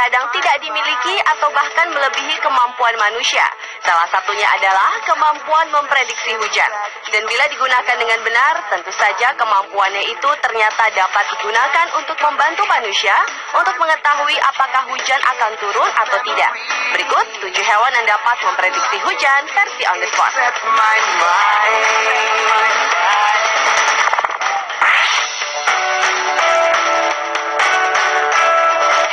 terkadang tidak dimiliki atau bahkan melebihi kemampuan manusia. Salah satunya adalah kemampuan memprediksi hujan. Dan bila digunakan dengan benar, tentu saja kemampuannya itu ternyata dapat digunakan untuk membantu manusia untuk mengetahui apakah hujan akan turun atau tidak. Berikut 7 hewan yang dapat memprediksi hujan versi on the spot.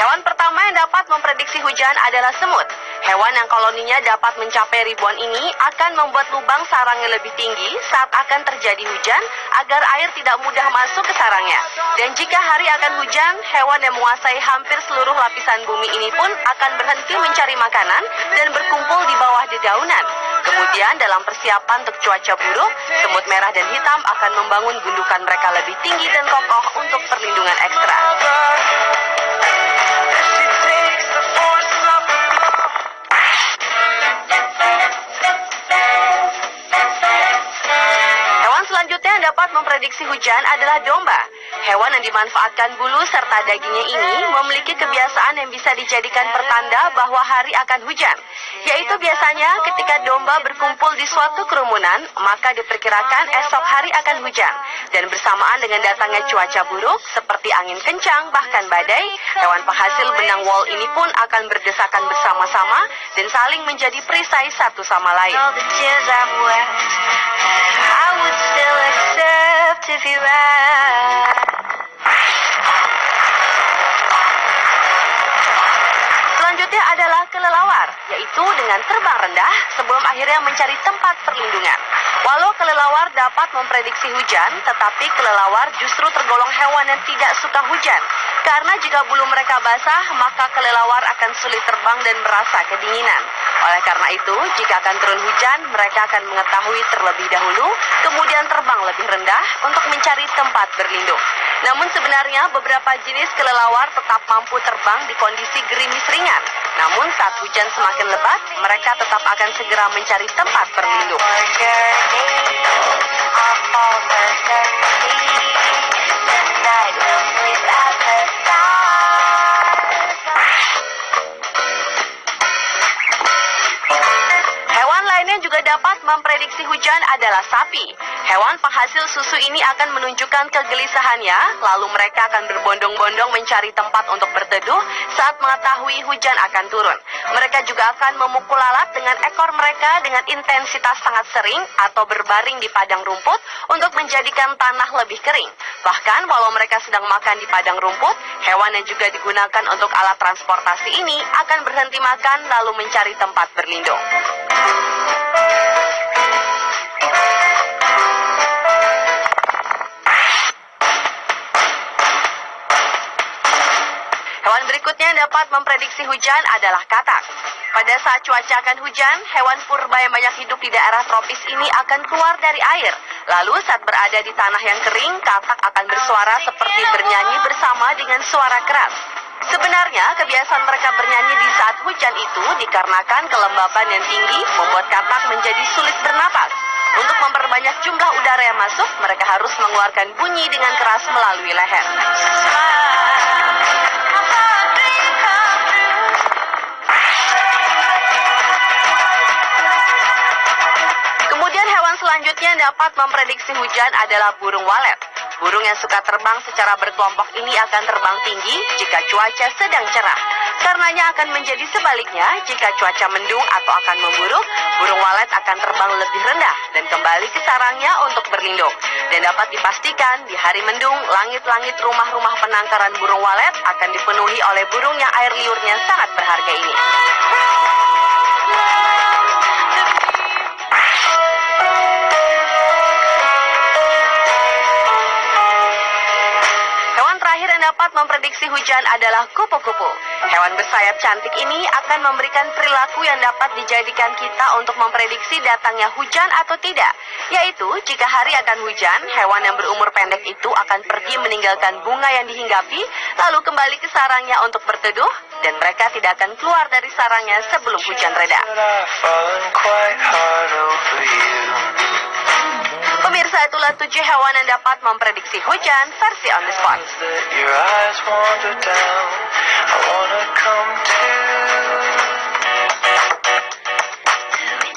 Hewan pertama yang dapat memprediksi hujan adalah semut. Hewan yang koloninya dapat mencapai ribuan ini akan membuat lubang sarangnya lebih tinggi saat akan terjadi hujan agar air tidak mudah masuk ke sarangnya. Dan jika hari akan hujan, hewan yang menguasai hampir seluruh lapisan bumi ini pun akan berhenti mencari makanan dan berkumpul di bawah dedaunan. Kemudian dalam persiapan untuk cuaca buruk, semut merah dan hitam akan membangun gundukan mereka lebih tinggi dan kokoh untuk perlindungan ekstra. Selanjutnya yang dapat memprediksi hujan adalah domba. Hewan yang dimanfaatkan bulu serta dagingnya ini memiliki kebiasaan yang bisa dijadikan pertanda bahwa hari akan hujan. Yaitu biasanya ketika domba berkumpul di suatu kerumunan, maka diperkirakan esok hari akan hujan. Dan bersamaan dengan datangnya cuaca buruk seperti angin kencang bahkan badai, hewan penghasil benang wol ini pun akan berdesakan bersama-sama dan saling menjadi perisai satu sama lain. Selanjutnya adalah kelelawar, yaitu dengan terbang rendah sebelum akhirnya mencari tempat perlindungan. Walau kelelawar dapat memprediksi hujan, tetapi kelelawar justru tergolong hewan yang tidak suka hujan. Karena jika bulu mereka basah, maka kelelawar akan sulit terbang dan merasa kedinginan. Oleh karena itu, jika akan turun hujan, mereka akan mengetahui terlebih dahulu, kemudian terbang lebih rendah untuk mencari tempat berlindung. Namun sebenarnya beberapa jenis kelelawar tetap mampu terbang di kondisi gerimis ringan. Namun saat hujan semakin lebat, mereka tetap akan segera mencari tempat berlindung. Hewan lainnya juga dapat memprediksi hujan adalah sapi. Hewan penghasil susu ini akan menunjukkan kegelisahannya, lalu mereka akan berbondong-bondong mencari tempat untuk berteduh saat mengetahui hujan akan turun. Mereka juga akan memukul lalat dengan ekor mereka dengan intensitas sangat sering atau berbaring di padang rumput untuk menjadikan tanah lebih kering. Bahkan walau mereka sedang makan di padang rumput, hewan yang juga digunakan untuk alat transportasi ini akan berhenti makan lalu mencari tempat berlindung. Hewan berikutnya yang dapat memprediksi hujan adalah katak. Pada saat cuaca akan hujan, hewan purba yang banyak hidup di daerah tropis ini akan keluar dari air. Lalu saat berada di tanah yang kering, katak akan bersuara seperti bernyanyi bersama dengan suara keras. Sebenarnya, kebiasaan mereka bernyanyi di saat hujan itu dikarenakan kelembaban yang tinggi membuat katak menjadi sulit bernapas. Untuk memperbanyak jumlah udara yang masuk, mereka harus mengeluarkan bunyi dengan keras melalui leher. Kemudian hewan selanjutnya yang dapat memprediksi hujan adalah burung walet. Burung yang suka terbang secara berkelompok ini akan terbang tinggi jika cuaca sedang cerah. Karenanya akan menjadi sebaliknya jika cuaca mendung atau akan memburuk, burung walet akan terbang lebih rendah dan kembali ke sarangnya untuk berlindung. Dan dapat dipastikan di hari mendung, langit-langit rumah-rumah penangkaran burung walet akan dipenuhi oleh burung yang air liurnya sangat berharga ini. Dapat memprediksi hujan adalah kupu-kupu. Hewan bersayap cantik ini akan memberikan perilaku yang dapat dijadikan kita untuk memprediksi datangnya hujan atau tidak. Yaitu, jika hari akan hujan, hewan yang berumur pendek itu akan pergi meninggalkan bunga yang dihinggapi, lalu kembali ke sarangnya untuk berteduh, dan mereka tidak akan keluar dari sarangnya sebelum hujan reda. Pemirsa, itulah 7 hewan yang dapat memprediksi hujan versi on the spot. Your eyes wander down. I wanna come down.